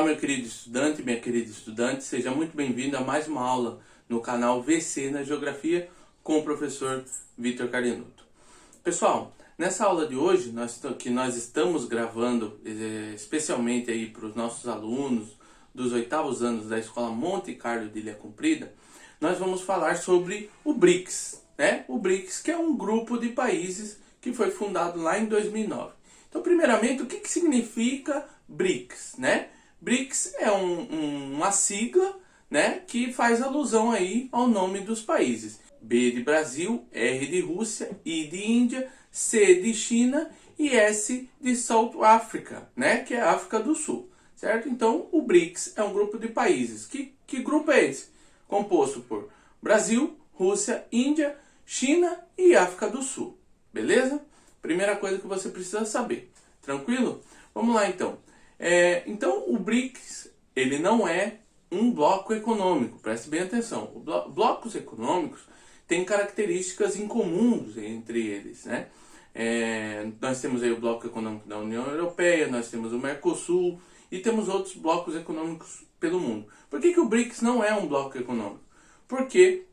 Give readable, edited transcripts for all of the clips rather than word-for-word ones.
meu querido estudante, minha querida estudante, seja muito bem-vindo a mais uma aula no canal VC na Geografia com o professor Vitor Cardenuto. Pessoal, nessa aula de hoje, que nós estamos gravando especialmente aí para os nossos alunos dos 8º anos da Escola Monte Carlo de Ilha Comprida, nós vamos falar sobre o BRICS, né? O BRICS, que é um grupo de países que foi fundado lá em 2009. Então, primeiramente, o que significa BRICS, né? BRICS é uma sigla, né, que faz alusão aí ao nome dos países. B de Brasil, R de Rússia, I de Índia, C de China e S de South Africa, né, que é a África do Sul, certo? Então, o BRICS é um grupo de países. Que grupo é esse? Composto por Brasil, Rússia, Índia, China e África do Sul, beleza? Primeira coisa que você precisa saber, tranquilo? Vamos lá então. Então o BRICS, ele não é um bloco econômico, preste bem atenção. Blocos econômicos têm características incomuns entre eles, né? Nós temos aí o bloco econômico da União Europeia, nós temos o Mercosul e temos outros blocos econômicos pelo mundo. Por que o BRICS não é um bloco econômico? Porque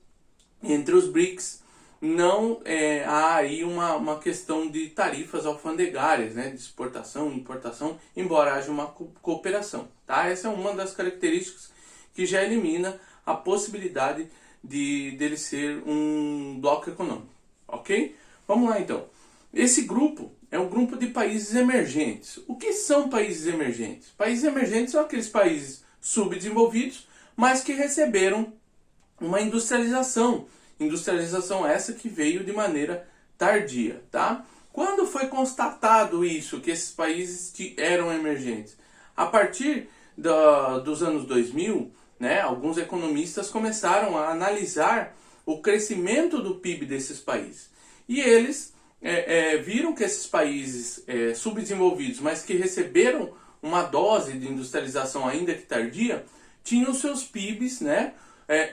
entre os BRICS não há aí uma questão de tarifas alfandegárias, né, de exportação e importação, embora haja uma cooperação. Tá? Essa é uma das características que já elimina a possibilidade dele ser um bloco econômico. Ok? Vamos lá então. Esse grupo é um grupo de países emergentes. O que são países emergentes? Países emergentes são aqueles países subdesenvolvidos, mas que receberam uma industrialização. Industrialização essa que veio de maneira tardia, tá? Quando foi constatado isso, que esses países eram emergentes? A partir dos anos 2000, né, alguns economistas começaram a analisar o crescimento do PIB desses países. E eles viram que esses países subdesenvolvidos, mas que receberam uma dose de industrialização ainda que tardia, tinham seus PIBs, né,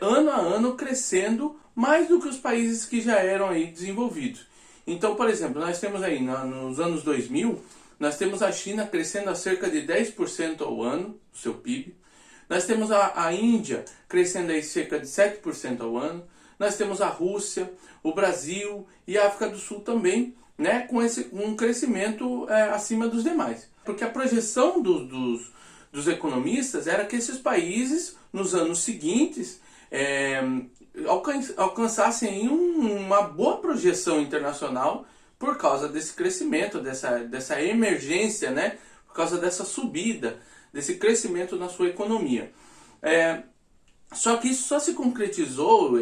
ano a ano crescendo mais do que os países que já eram aí desenvolvidos. Então, por exemplo, nós temos aí nos anos 2000, nós temos a China crescendo a cerca de 10% ao ano, do seu PIB. Nós temos a Índia crescendo aí cerca de 7% ao ano. Nós temos a Rússia, o Brasil e a África do Sul também, né, com um crescimento acima dos demais. Porque a projeção dos economistas era que esses países, nos anos seguintes, alcançassem uma boa projeção internacional por causa desse crescimento, dessa emergência, né? Por causa dessa subida, desse crescimento na sua economia. Só que isso só se concretizou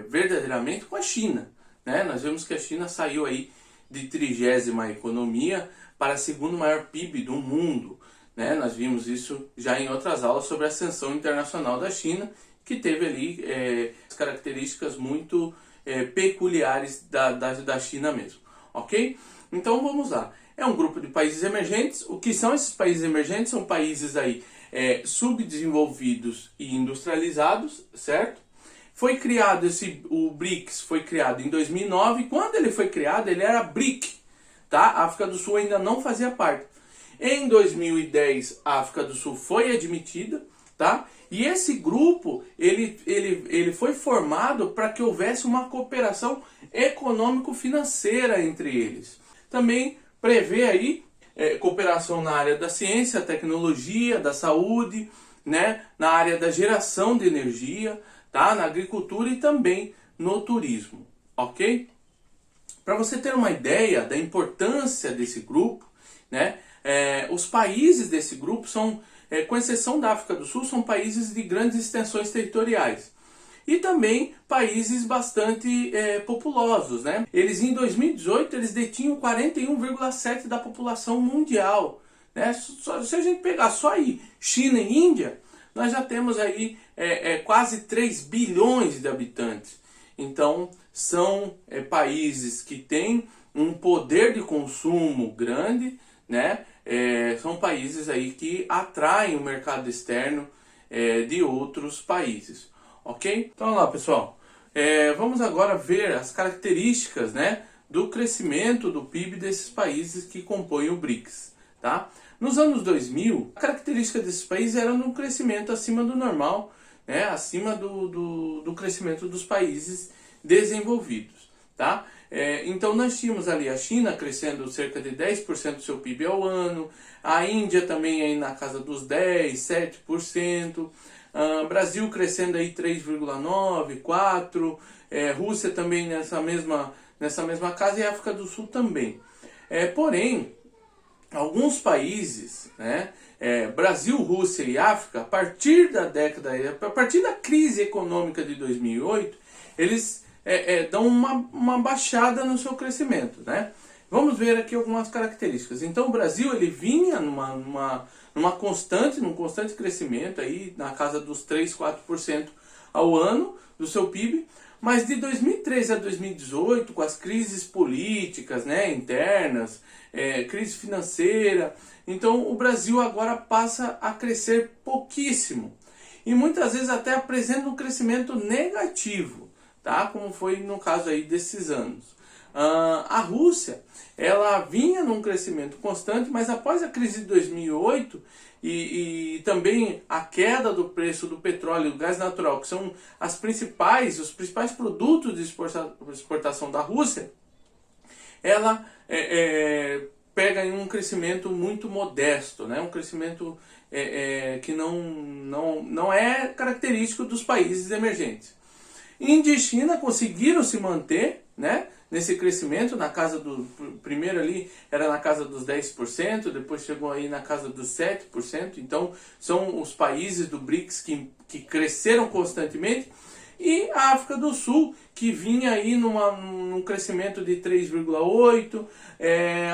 verdadeiramente com a China, né? Nós vemos que a China saiu aí de 30ª economia para a segunda maior PIB do mundo, né? Nós vimos isso já em outras aulas sobre a ascensão internacional da China, que teve ali as características muito peculiares da China mesmo, ok? Então vamos lá. É um grupo de países emergentes. O que são esses países emergentes? São países aí subdesenvolvidos e industrializados, certo? Foi criado o BRICS foi criado em 2009. Quando ele foi criado, ele era BRIC, tá? A África do Sul ainda não fazia parte. Em 2010, a África do Sul foi admitida, tá? E esse grupo, ele foi formado para que houvesse uma cooperação econômico-financeira entre eles. Também prevê aí cooperação na área da ciência, tecnologia, da saúde, né? Na área da geração de energia, tá? Na agricultura e também no turismo, ok? Para você ter uma ideia da importância desse grupo, né? Os países desse grupo são, com exceção da África do Sul, são países de grandes extensões territoriais. E também países bastante populosos, né? Eles em 2018 eles detinham 41,7% da população mundial, né? Se a gente pegar só aí China e Índia, nós já temos aí quase 3 bilhões de habitantes. Então são países que têm um poder de consumo grande, né? São países aí que atraem o mercado externo de outros países, ok? Então lá, pessoal, vamos agora ver as características, né, do crescimento do PIB desses países que compõem o BRICS, tá? Nos anos 2000, a característica desses países era um crescimento acima do normal, né? Acima do crescimento dos países desenvolvidos. Tá? Então nós tínhamos ali a China crescendo cerca de 10% do seu PIB ao ano, a Índia também aí na casa dos 10%, 7%, Brasil crescendo aí 3,9%, 4%, Rússia também nessa mesma casa e África do Sul também. Porém, alguns países, né, Brasil, Rússia e África, a partir da crise econômica de 2008, eles dão uma baixada no seu crescimento, né? Vamos ver aqui algumas características. Então o Brasil ele vinha num constante crescimento aí na casa dos 3, 4% ao ano do seu PIB, mas de 2013 a 2018, com as crises políticas, né, internas, crise financeira, então o Brasil agora passa a crescer pouquíssimo e muitas vezes até apresenta um crescimento negativo, tá? Como foi no caso aí desses anos. A Rússia, ela vinha num crescimento constante, mas após a crise de 2008 e também a queda do preço do petróleo e do gás natural, que são os principais produtos de exportação da Rússia, ela pega em um crescimento muito modesto, né? Um crescimento que não é característico dos países emergentes. Índia e China conseguiram se manter, né, nesse crescimento, na casa do... Primeiro ali era na casa dos 10%, depois chegou aí na casa dos 7%. Então são os países do BRICS que cresceram constantemente. E a África do Sul, que vinha aí num crescimento de 3,8%,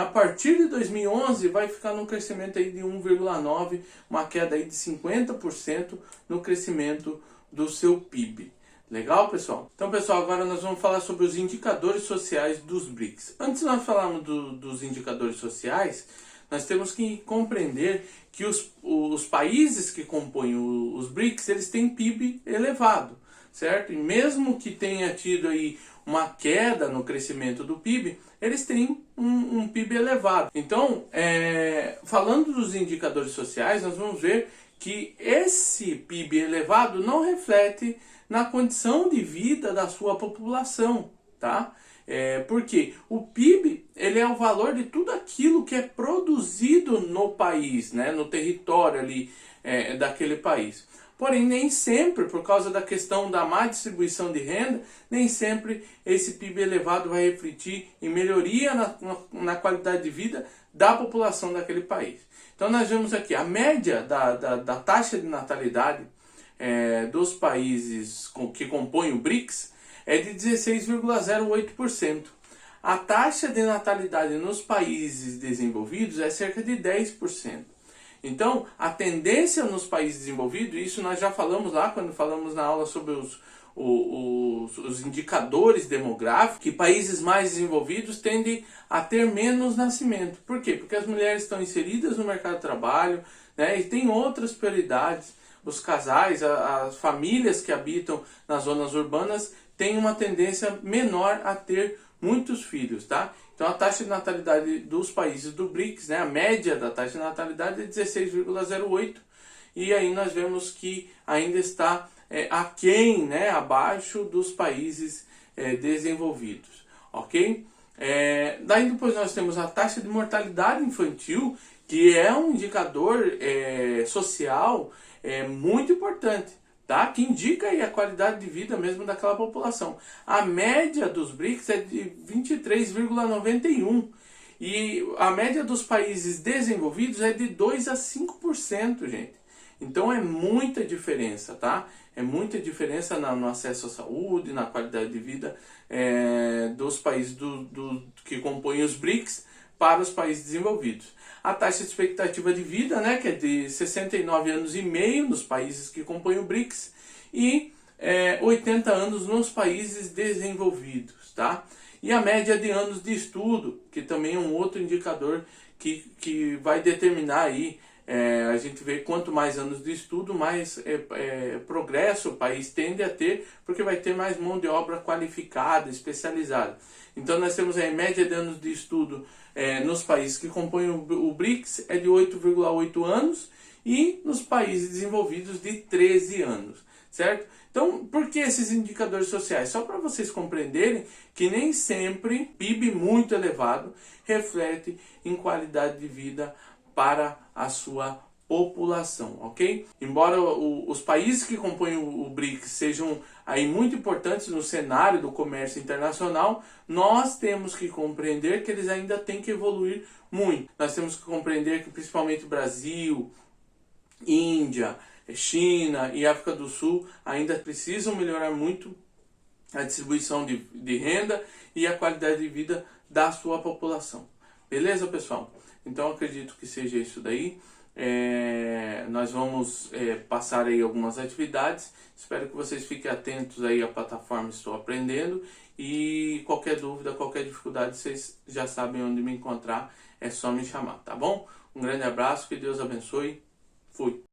a partir de 2011 vai ficar num crescimento aí de 1,9%, uma queda aí de 50% no crescimento do seu PIB. Legal, pessoal? Então, pessoal, agora nós vamos falar sobre os indicadores sociais dos BRICS. Antes de nós falarmos dos indicadores sociais, nós temos que compreender que os países que compõem os BRICS, eles têm PIB elevado, certo? E mesmo que tenha tido aí uma queda no crescimento do PIB, eles têm um PIB elevado. Então, falando dos indicadores sociais, nós vamos ver que esse PIB elevado não reflete na condição de vida da sua população, tá? Porque o PIB ele é o valor de tudo aquilo que é produzido no país, né? No território ali daquele país. Porém, nem sempre, por causa da questão da má distribuição de renda, nem sempre esse PIB elevado vai refletir em melhoria na qualidade de vida da população daquele país. Então nós vemos aqui a média da taxa de natalidade dos países que compõem o BRICS é de 16,08%. A taxa de natalidade nos países desenvolvidos é cerca de 10%. Então, a tendência nos países desenvolvidos, isso nós já falamos lá quando falamos na aula sobre os indicadores demográficos, que países mais desenvolvidos tendem a ter menos nascimento. Por quê? Porque as mulheres estão inseridas no mercado de trabalho, né, e tem outras prioridades. Os casais, as famílias que habitam nas zonas urbanas têm uma tendência menor a ter muitos filhos, tá? Então a taxa de natalidade dos países do BRICS, né, a média da taxa de natalidade é 16,08, e aí nós vemos que ainda está aquém, né, abaixo dos países desenvolvidos, ok? Daí depois nós temos a taxa de mortalidade infantil, que é um indicador social muito importante, tá? Que indica aí a qualidade de vida mesmo daquela população. A média dos BRICS é de 23,91 e a média dos países desenvolvidos é de 2 a 5%, gente. Então é muita diferença, tá? É muita diferença no acesso à saúde, na qualidade de vida dos países que compõem os BRICS para os países desenvolvidos. A taxa de expectativa de vida, né, que é de 69 anos e meio nos países que compõem o BRICS e 80 anos nos países desenvolvidos, tá? E a média de anos de estudo, que também é um outro indicador que vai determinar aí A gente vê quanto mais anos de estudo, mais progresso o país tende a ter, porque vai ter mais mão de obra qualificada, especializada. Então nós temos a média de anos de estudo nos países que compõem o BRICS é de 8,8 anos e nos países desenvolvidos de 13 anos, certo? Então, por que esses indicadores sociais? Só para vocês compreenderem que nem sempre PIB muito elevado reflete em qualidade de vida para a sua população, ok? Embora os países que compõem o BRICS sejam aí muito importantes no cenário do comércio internacional, nós temos que compreender que eles ainda têm que evoluir muito. Nós temos que compreender que principalmente Brasil, Índia, China e África do Sul ainda precisam melhorar muito a distribuição de renda e a qualidade de vida da sua população. Beleza, pessoal? Então acredito que seja isso daí. Nós vamos passar aí algumas atividades. Espero que vocês fiquem atentos aí à plataforma Estou Aprendendo. E qualquer dúvida, qualquer dificuldade, vocês já sabem onde me encontrar. É só me chamar, tá bom? Um grande abraço, que Deus abençoe. Fui!